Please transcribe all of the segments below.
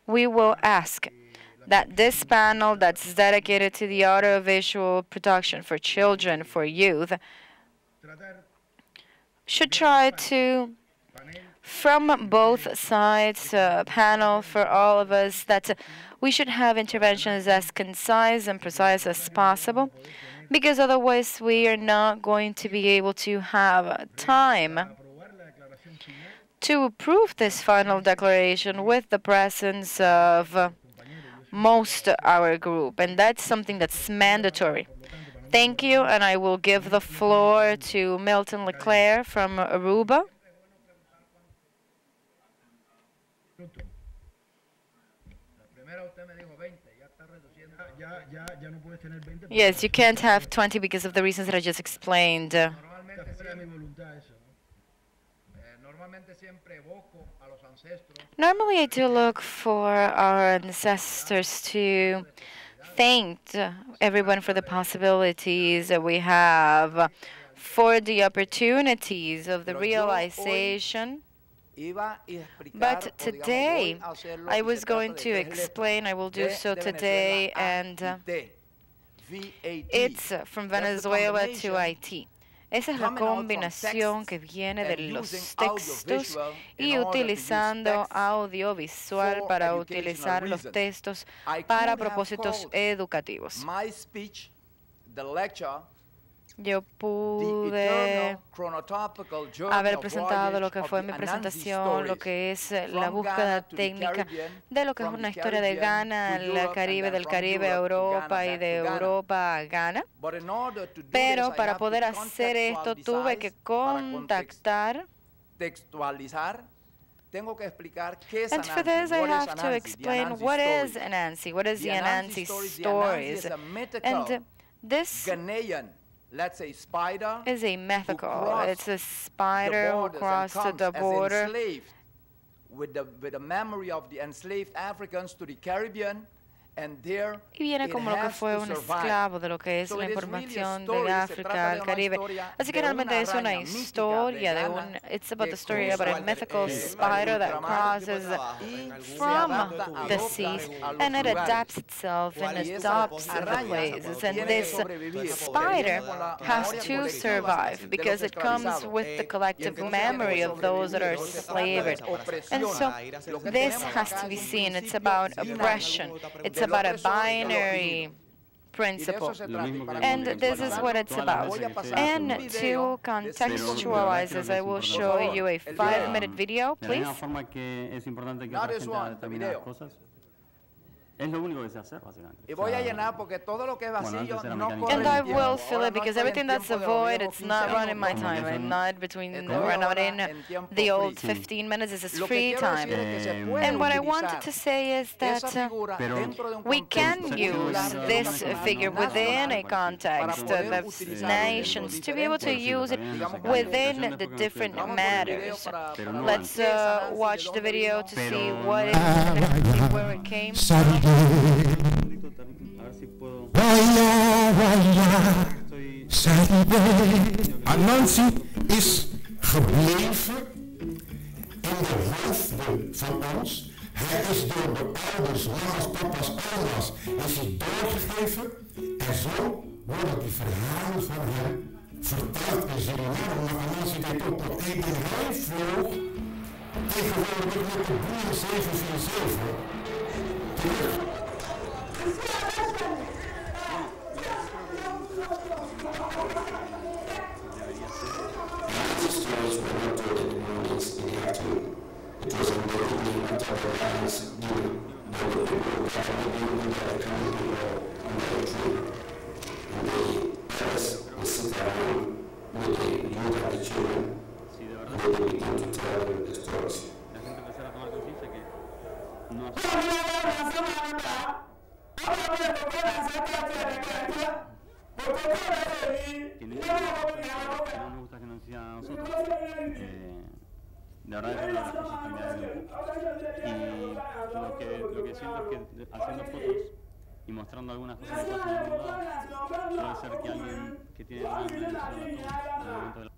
we will ask that this panel that's dedicated to the audiovisual production for children, for youth, should try to, from both sides, panel for all of us, that we should have interventions as concise and precise as possible, because otherwise we are not going to be able to have time to approve this final declaration with the presence of most of our group, and that's something that's mandatory. Thank you, and I will give the floor to Milton Leclerc from Aruba. Yes, you can't have 20 because of the reasons that I just explained. Normally I do look for our ancestors to thank everyone for the possibilities that we have, for the opportunities of the realization. But today, I was going to explain, I will do so today, and it's from Venezuela to Haití. Esa es la combinación que viene de los textos y utilizando audiovisual para utilizar los textos para propósitos educativos. Yo pude haber presentado lo que fue mi presentación, lo que es la búsqueda técnica de lo que es una historia de Ghana al Caribe, del Caribe a Europa y de Europa a Ghana. Pero para poder hacer esto tuve que contactar. And for this, I have to explain what is Anansi, what is the Anansi stories. And this is a mythical. It's a spider who crossed the border with the memory of the enslaved Africans to the Caribbean. Y viene como lo que fue un esclavo de lo que es la información de África al Caribe. Así que realmente es una historia de un... It's about the story about a mythical spider that crosses from the seas and it adapts itself and adopts the places. And this spider has to survive because it comes with the collective memory of those that are enslaved. And so this has to be seen. It's about oppression. It's about a binary principle. And this is what it's about. And to contextualize this, I will show you a 5-minute video, please. Es lo único que sé hacer, básicamente. Y voy a llenar porque todo lo que es vacío no corre. And I will fill it because everything that's a void, it's not running my time. I'm not we're not in the old 15 minutes. This is free time. And what I wanted to say is that we can use this figure within a context of nations to be able to use it within the different matters. Let's watch the video to see what it is, where it came from. Baila, baila, Anansi is gebleven in de hoofden van ons. Hij is door de ouders, mama's, papa's, oma's, is hij doorgegeven. En zo worden die verhalen van hem verteld in Suriname. Maar Anansi deed ook nog één ding. Hij vloog tegenwoordig met de boeien 747 terug. Stories were not told in the mornings in the afternoon. It was on the evening after the parents knew that the people that had come on the tree. And the parents would sit around with the youth and the children, and they would begin to tell them the stories. La verdad es que las cosas cambiaron un poco. Y lo que siento es que haciendo fotos y mostrando algunas cosas que pasan en algún lado, puede ser que alguien que tiene la hambre en el momento de la...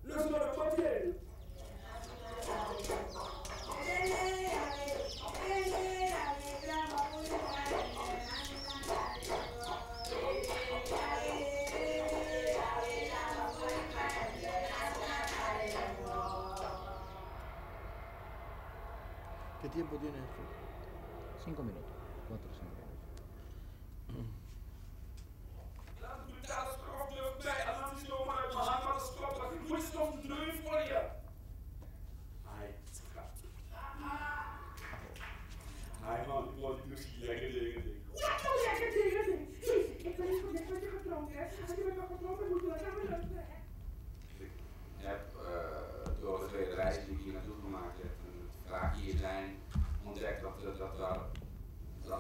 tiempo tiene esto? 5 minutos, 4 o 5 minutos. Hij man, ik word dus lekker dingen. Wat voor lekker dingen? Ik ben niet voor dit wat je gedronken hebt. Als je met me gedronken moet, dan gaan we dat zeggen. Ik heb door de tweede reis die ik hier naartoe gemaakt heb, vaak hier zijn, ontdekt dat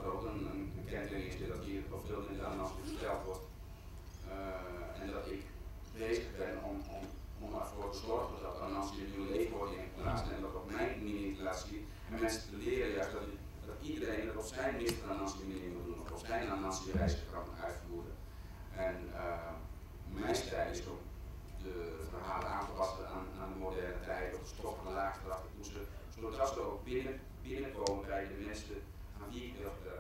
er ook een kentering is dat hier op veel internationaal gesteld wordt. En dat ik bezig ben om ervoor te zorgen dat er een nieuw leefwoording in plaats en dat op mijn manier te laten zien. En mensen te leren juist dat iedereen het op zijn minste manier moet doen, of op zijn reis kan uitvoeren. En mijn stijl is om de verhalen aan te passen aan de moderne tijd, of de stof van de laagste zodat ze ook binnenkomen bij de mensen aan wie ik wil vertellen.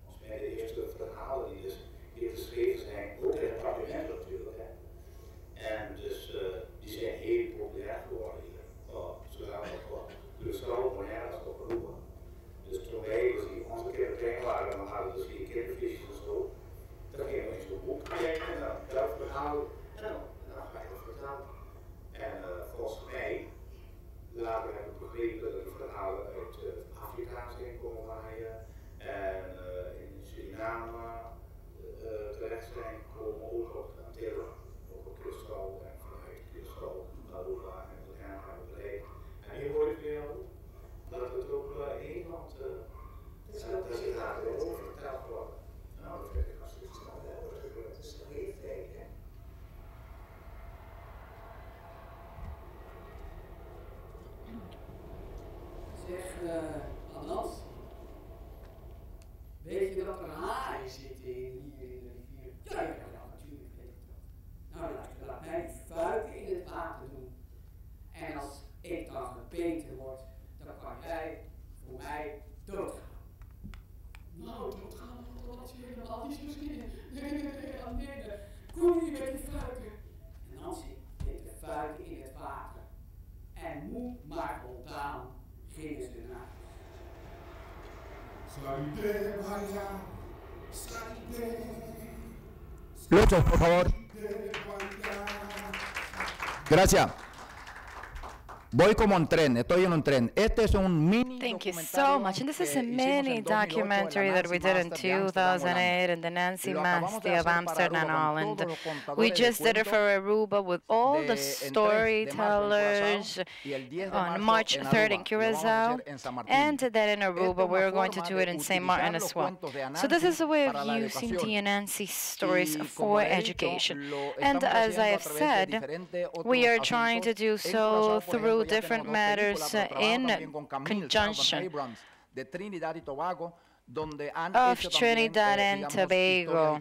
Als bij de eerste verhalen die dus hier geschreven zijn, ook in het parlement natuurlijk, hè. En dus die zijn heel populair geworden hier. Ze gaan ook wel Lustal, Bonairs oproepen. Dus toen wij dus onze keer klein waren, dan hadden we dus die kindervliesjes en zo. Dan gingen we in zo'n boek kijken en dan zelf verhalen en dan ga je dat vertellen. En volgens mij, later heb ik begrepen dat de verhalen uit Afrika zijn komen waaien en in Suriname terecht zijn komen ook op Antillen, ook op Curaçao en vanuit Curaçao, Aruba en Bonaire hebben bereikt. En hier hoor ik weer dat het ook in Nederland dat je daar weer over verteld wordt. Nou, dat vind ik hartstikke snel. Het is een hele tijd, hè. Zeg, Adnat, weet je dat er haaien zitten hier in de rivier? Ja, natuurlijk weet ik dat. Nou, laat mij vuiken in het water doen. En als ik dan gebeten word, dan kan jij voor mij doodgaan. Nou, doodgaan, dat je helemaal niet zo zin in. Nee, kom hier met die vuiken. En dan zit de vuiken in het water. En moet maar voldaan gingen ze naar. Lucho, por favor. Gracias. Voy como en tren, estoy en un tren. Este es un mini Thank you so much. And this is a mini documentary that we did in 2008 in the Nancy Mastia of Amsterdam, Holland. We just did it for Aruba with all the storytellers on March 3rd in Curacao, and then in Aruba we're going to do it in St. Martin as well. So this is a way of using the Anansi stories for education. And as I have said, we are trying to do so through different matters in conjunction of Trinidad and Tobago,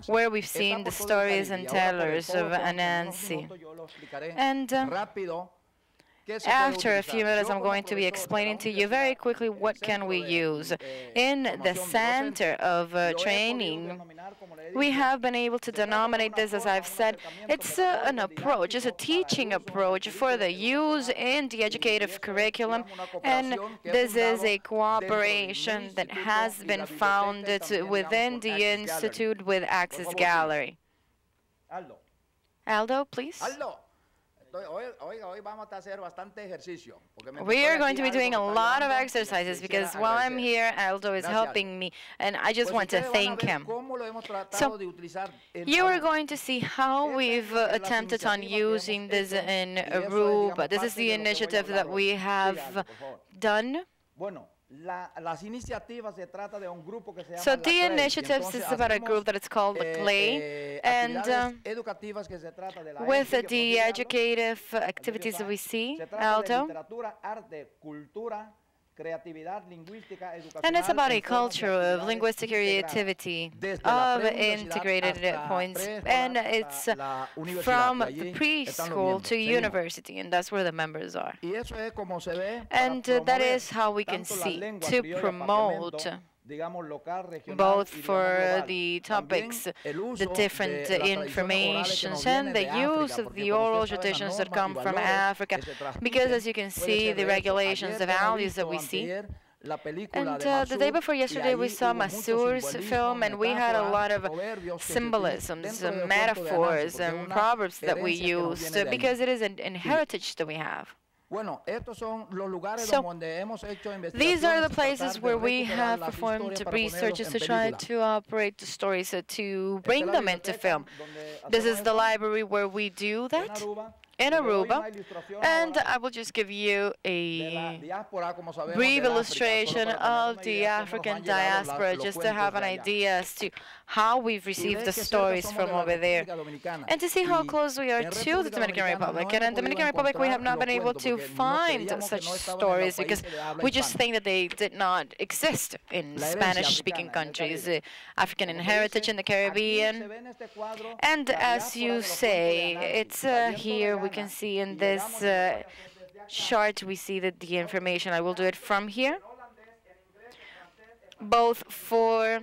where we've seen the stories and tellers of Anansi. And after a few minutes, I'm going to be explaining to you very quickly what can we use. In the center of training, we have been able to denominate this, as I've said, it's an approach, it's a teaching approach for the use in the educative curriculum, and this is a cooperation that has been founded within the Institute with Access Gallery. Aldo, please. We are going to be doing a lot of exercises because while I'm here, Aldo is helping me, and I just want to thank him. So, you are going to see how we've attempted on using this in Aruba. This is the initiative that we have done. So the initiatives is about a group that is called the Clay, and with the educative activities that we see, Aldo, And it's about a culture of linguistic creativity, of integrated points, and it's from the preschool to university, and that's where the members are. And that is how we can see to promote both for the topics, the different informations, and the use of the oral traditions that come from Africa, because as you can see, the regulations, the values that we see. And the day before yesterday, we saw Masur's film, and we had a lot of symbolisms, metaphors, and proverbs that we used, because it is an heritage that we have. So, these are the places where we have performed researches to try to operate the stories, to bring them into film. This is the library where we do that in Aruba, and I will just give you a brief illustration of the African diaspora, just to have an idea as to how we've received the stories from over there, and to see how close we are to the Dominican Republic. And in the Dominican Republic, we have not been able to find such stories because we just think that they did not exist in Spanish-speaking countries, African heritage in the Caribbean. And as you say, it's here. We can see in this chart, we see that the information, I will do it from here, both for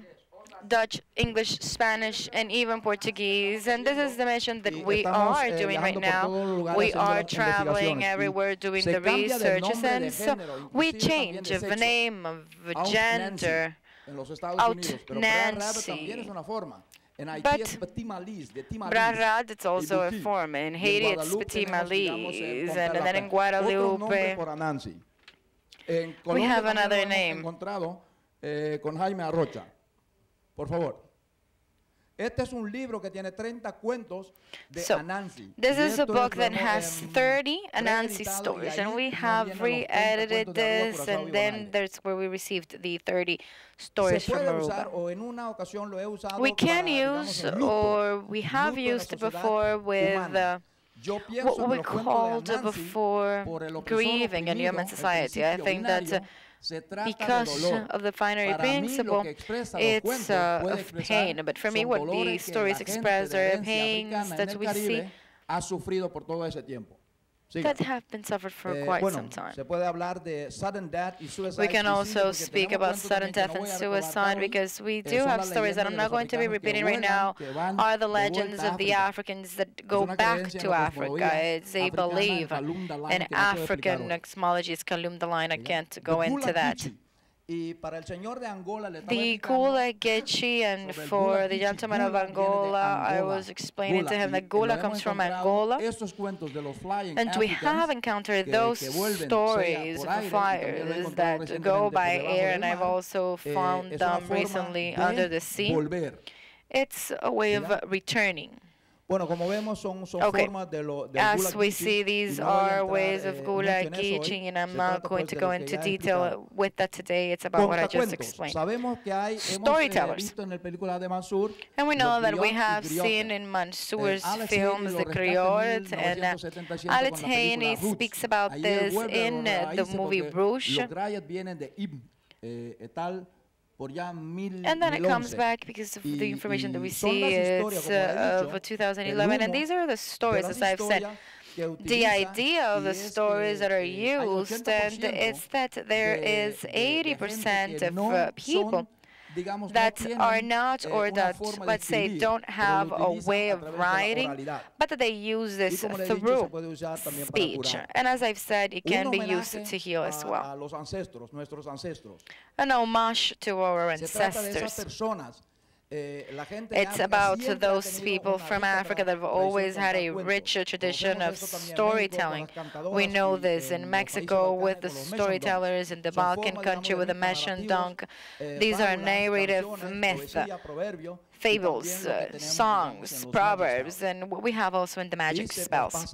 Dutch, English, Spanish, and even Portuguese. And this is the mission that we are doing right now. We are traveling everywhere doing the researches, and so we change of a name, of a gender, out Nancy. But Brarad, it's also a form. In Haiti, it's Petit Malise, and then in Guadalupe, we have another name. Por favor. Este es un libro que tiene 30 cuentos de Anansi. This is a book that has 30 Anansi stories, and we have re-edited this, and then that's where we received the 30 stories from Aruba. We can use, or we have used it before with what we called before grieving in human society. I think that because of the binary principle, it's of pain. But for me, what the stories express are pains that we see that have been suffered for quite some time. We can also speak about sudden death and suicide, because we do have stories that I'm not going to be repeating right now, are the legends of the Africans that go back to Africa. It's a belief in African cosmology. It's Kalumdaline. I can't go into that. The Gula Gechi, and for the gentleman of Angola, I was explaining to him that Gula comes from Angola, and we have encountered those stories of flyers that go by air, and I've also found them recently under the sea. It's a way of returning. Okay, as we see, these are ways of Gula Gechi, and I'm not going to go into detail with that today. It's about what I just explained. Storytellers. And we know that we have seen in Mansour's films, The Criolles, and Alex Haney speaks about this in the movie Bruges. And then it comes back because of the information that we see. It's of 2011, and these are the stories, as I've said. The idea of the stories that are used, and it's that there is 80% of people that are not, or that, let's say, don't have a way of writing, but that they use this through speech. And as I've said, it can be used to heal as well. An homage to our ancestors. It's about those people from Africa that have always had a rich tradition of storytelling. We know this in Mexico with the storytellers, in the Balkan country with the mesh and dunk. These are narrative myth, fables, songs, proverbs, and what we have also in the magic spells.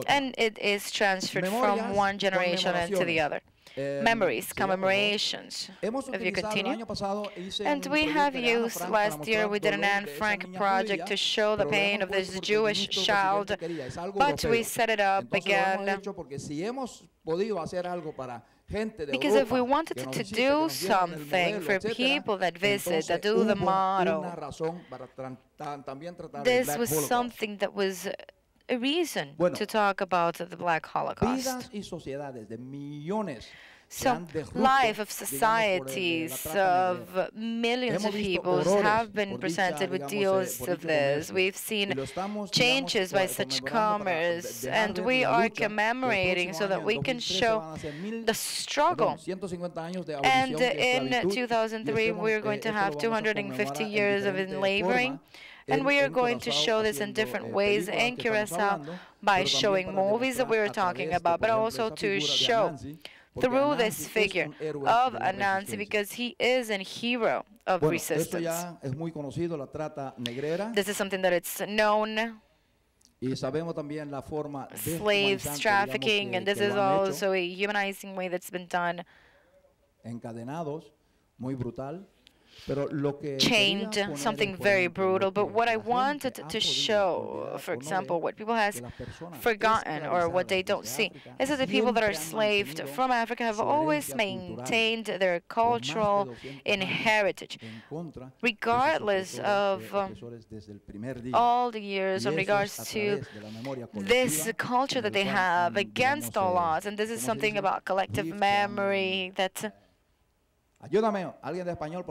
And it is transferred from one generation into the other. memories, commemorations. If you continue. And we have used last year, we did an Anne Frank project to show the pain of this Jewish child, but we set it up again because if we wanted to do something for people that visit, that do the model, this was something that was a reason to talk about the Black Holocaust. So, life of societies, of millions of people have been presented with deals of this. We've seen changes by such commerce, and we are commemorating so that we can show the struggle. And in 2003, we're going to have 250 years of enslaving. And we are going to show this in different ways in Curacao by showing movies that we were talking about, but also to show through this figure of Anansi, because he is a hero of resistance. This is something that it's known. Slaves trafficking, and this is also a humanizing way that's been done. Chained, something very brutal. But what I wanted to show, for example, what people have forgotten or what they don't see, is that the people that are enslaved from Africa have always maintained their cultural heritage, regardless of all the years in regards to this culture that they have against all odds. And this is something about collective memory that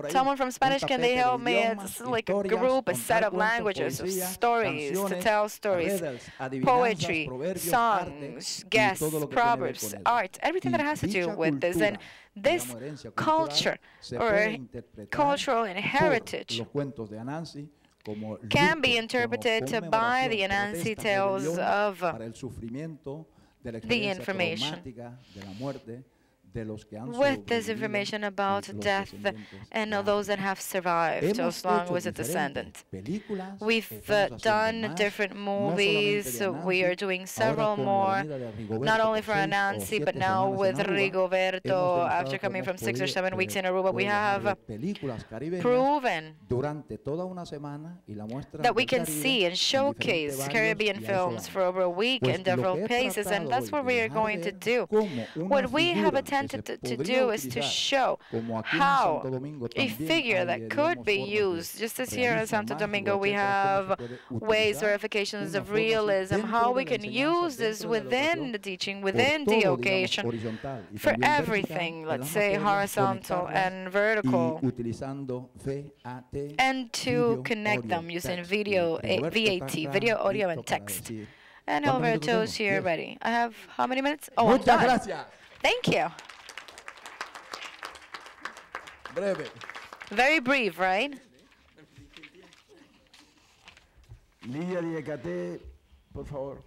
someone from Spanish, can they help me? It's like a group, a set of languages, of stories, to tell stories, poetry, songs, guests, proverbs, art, everything that has to do with this. And this culture, or cultural heritage, can be interpreted by the Anansi tales of the information, with this information about death and those that have survived, as long as a descendant. We've done different movies. We are doing several more, not only for Anansi, but now with Rigoberto, after coming from 6 or 7 weeks in Aruba, we have proven that we can see and showcase Caribbean films for over a week in different places, and that's what we are going to do. What we have attempted to do is to show how a figure that could be used, just as here in Santo Domingo we have ways, verifications of realism, how we can use this within the teaching, within the occasion, for everything, let's say horizontal and vertical, and to connect them using video, VAT, video, audio, and text. And Alberto's here ready. I have how many minutes? Oh, I'm done. Thank you. Very brief, right? Lidia de Ecate, por favor.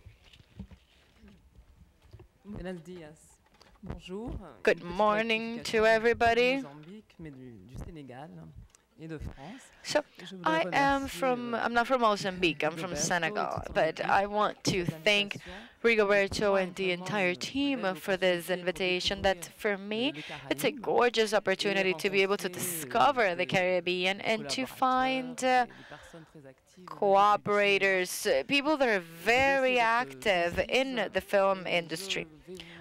Buenos días. Bonjour. Good morning to everybody. So I'm not from Mozambique, I'm from Senegal, but I want to thank Rigoberto and the entire team for this invitation. That for me, it's a gorgeous opportunity to be able to discover the Caribbean and to find cooperators, people that are very active in the film industry.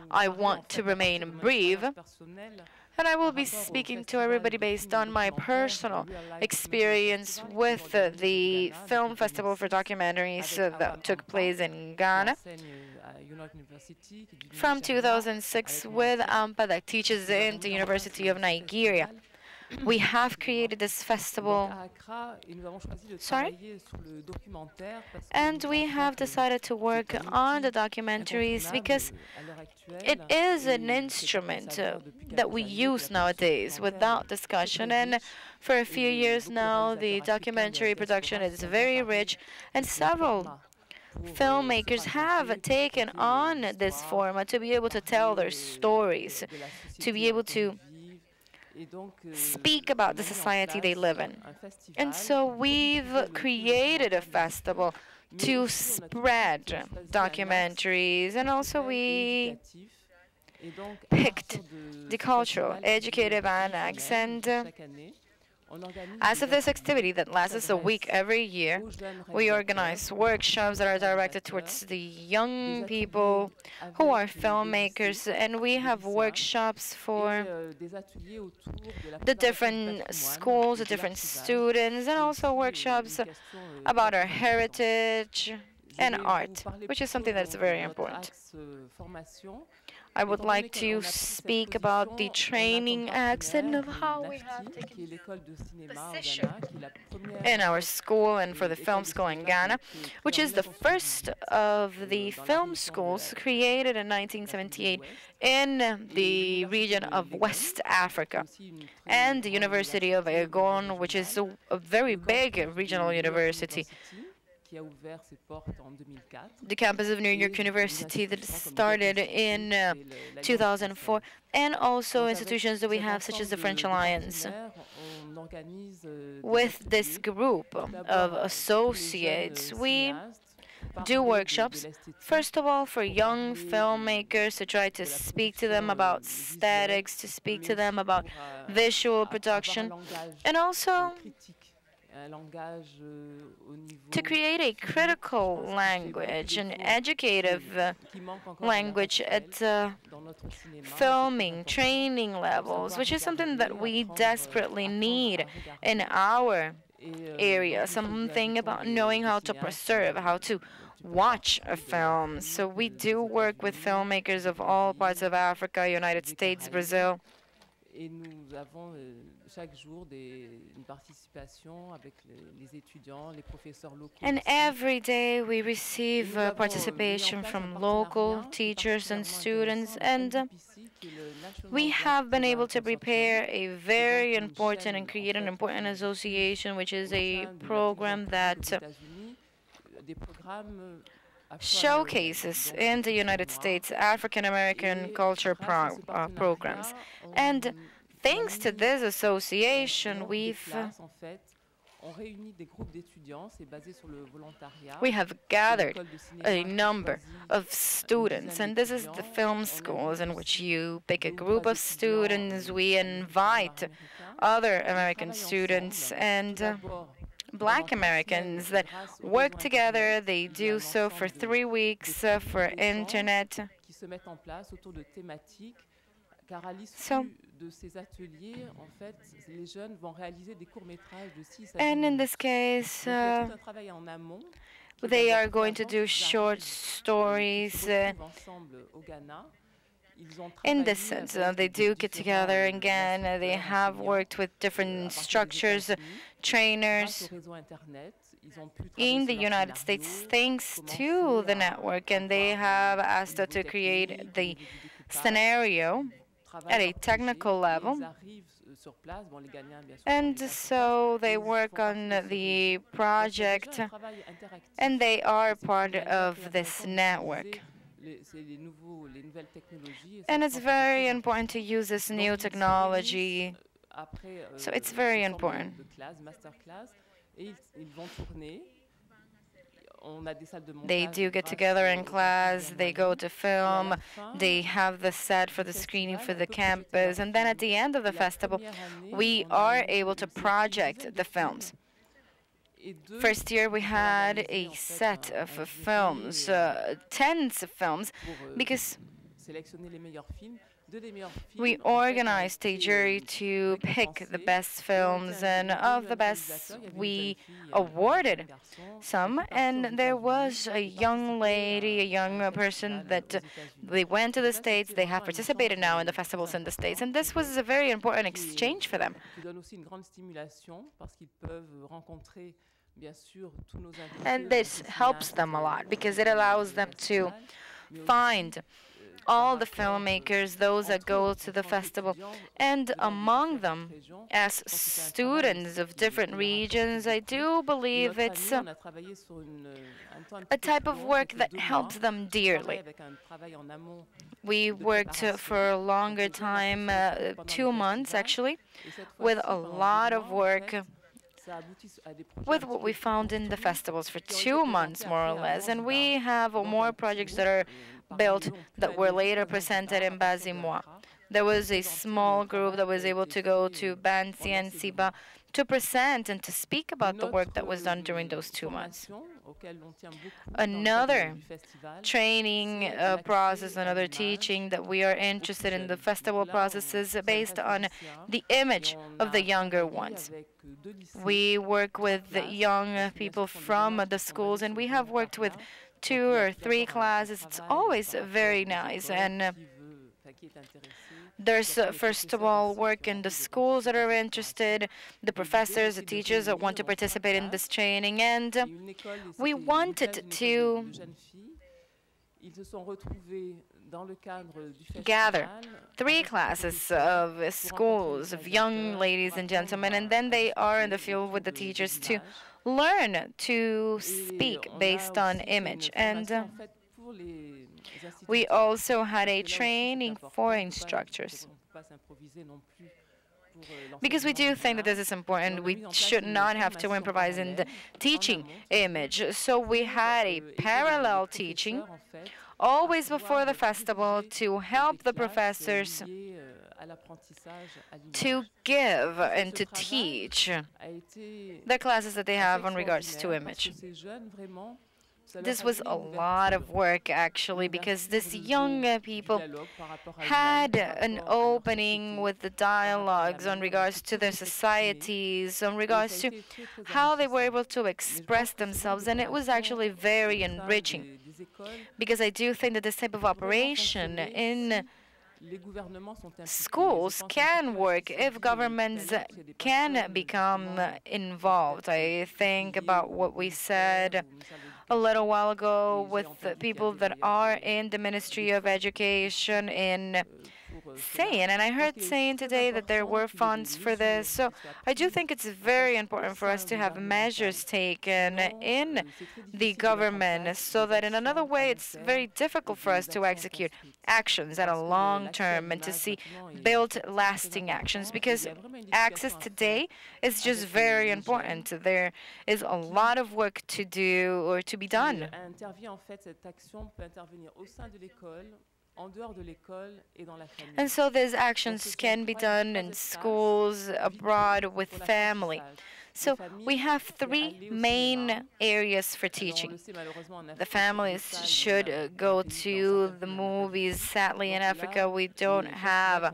I want to remain brief, and I will be speaking to everybody based on my personal experience with the Film Festival for Documentaries that took place in Ghana from 2006 with AMPA that teaches in the University of Nigeria. We have created this festival, and we have decided to work on the documentaries because it is an instrument that we use nowadays without discussion. And for a few years now, the documentary production is very rich, and several filmmakers have taken on this format to be able to tell their stories, to be able to speak about the society they live in. And so we've created a festival to spread documentaries, and also we picked the cultural, educative annex, and as of this activity that lasts a week every year, we organize workshops that are directed towards the young people who are filmmakers, and we have workshops for the different schools, the different students, and also workshops about our heritage and art, which is something that's very important. I would like to speak about the training accent of how we have taken position in our school and for the film school in Ghana, which is the first of the film schools created in 1978 in the region of West Africa, and the University of Egon, which is a very big regional university. The campus of New York University that started in 2004, and also institutions that we have, such as the French Alliance. With this group of associates, we do workshops, first of all, for young filmmakers to try to speak to them about aesthetics, to speak to them about visual production, and also to create a critical language, an educative language at filming, training levels, which is something that we desperately need in our area, something about knowing how to preserve, how to watch a film. So we do work with filmmakers of all parts of Africa, United States, Brazil. Et nous avons chaque jour une participation avec les étudiants, les professeurs locaux. And every day we receive participation from local teachers and students, and we have been able to prepare a very important and create an important association, which is a program that showcases in the United States African American culture programs. And thanks to this association, we have gathered a number of students, and this is the film schools in which you pick a group of students. We invite other American students and Black Americans that work together. They do so for 3 weeks for internet. So, and in this case, they are going to do short stories. In this sense, they do get together again. They have worked with different structures, trainers in the United States, thanks to the network, and they have asked us to create the scenario at a technical level. And so they work on the project, and they are part of this network. And it's very important to use this new technology. So it's very important. They do get together in class, they go to film, they have the set for the screening for the campus, and then at the end of the festival, we are able to project the films. First year we had a set of films, tens of films, because we organized a jury to pick the best films, and of the best we awarded some, and there was a young lady, a young person that they went to the States, they have participated now in the festivals in the States, and this was a very important exchange for them. And this helps them a lot because it allows them to find all the filmmakers, those that go to the festival, and among them, as students of different regions, I do believe it's a type of work that helps them dearly. We worked for a longer time, 2 months actually, with a lot of work, with what we found in the festivals for 2 months, more or less. And we have more projects that are built that were later presented in Bazimois. There was a small group that was able to go to Bansi and Siba to present and to speak about the work that was done during those 2 months. Another training process, another teaching that we are interested in the festival process is based on the image of the younger ones. We work with the young people from the schools, and we have worked with 2 or 3 classes. It's always very nice. And there's, first of all, work in the schools that are interested, the professors, the teachers that want to participate in this training, and we wanted to gather 3 classes of schools, of young ladies and gentlemen, and then they are in the field with the teachers to learn to speak based on image. And we also had a training for instructors, because we do think that this is important. We should not have to improvise in the teaching image. So we had a parallel teaching always before the festival to help the professors to give and to teach the classes that they have in regards to image. This was a lot of work, actually, because these young people had an opening with the dialogues on regards to their societies, on regards to how they were able to express themselves, and it was actually very enriching, because I do think that this type of operation in schools can work if governments can become involved. I think about what we said a little while ago with the people that are in the Ministry of Education in saying, and I heard saying today that there were funds for this. So I do think it's very important for us to have measures taken in the government, so that in another way it's very difficult for us to execute actions at a long term and to see build lasting actions, because access today is just very important. There is a lot of work to do or to be done. And so these actions can be done in schools, abroad, with family. So we have 3 main areas for teaching. The families should go to the movies. Sadly, in Africa, we don't have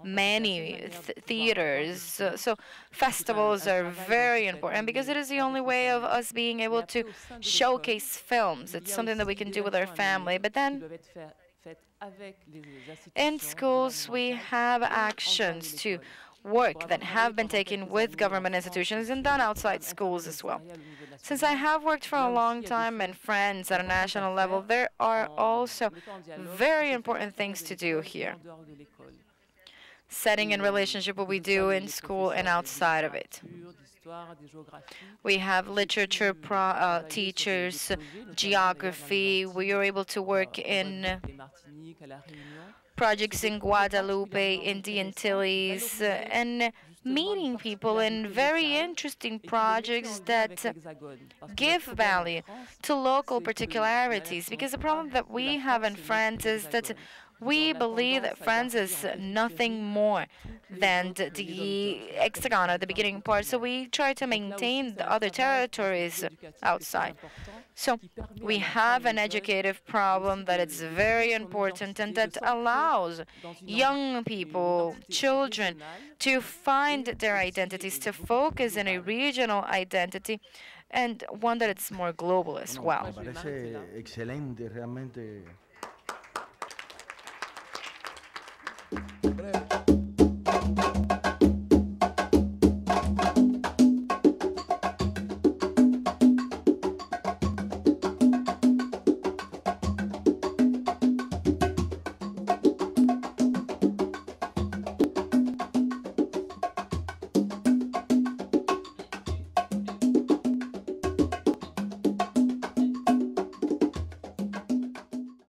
many theaters. So festivals are very important, because it is the only way of us being able to showcase films. It's something that we can do with our family. But then in schools, we have actions to work that have been taken with government institutions and done outside schools as well. Since I have worked for a long time and friends at a national level, there are also very important things to do here, setting in relationship what we do in school and outside of it. We have literature teachers, geography. We are able to work in projects in Guadeloupe, in the Antilles, and meeting people in very interesting projects that give value to local particularities. Because the problem that we have in France is that we believe that France is nothing more than the hexagon at the beginning part, so we try to maintain the other territories outside. So we have an educative problem that is very important and that allows young people, children, to find their identities, to focus in a regional identity and one that is more global as well.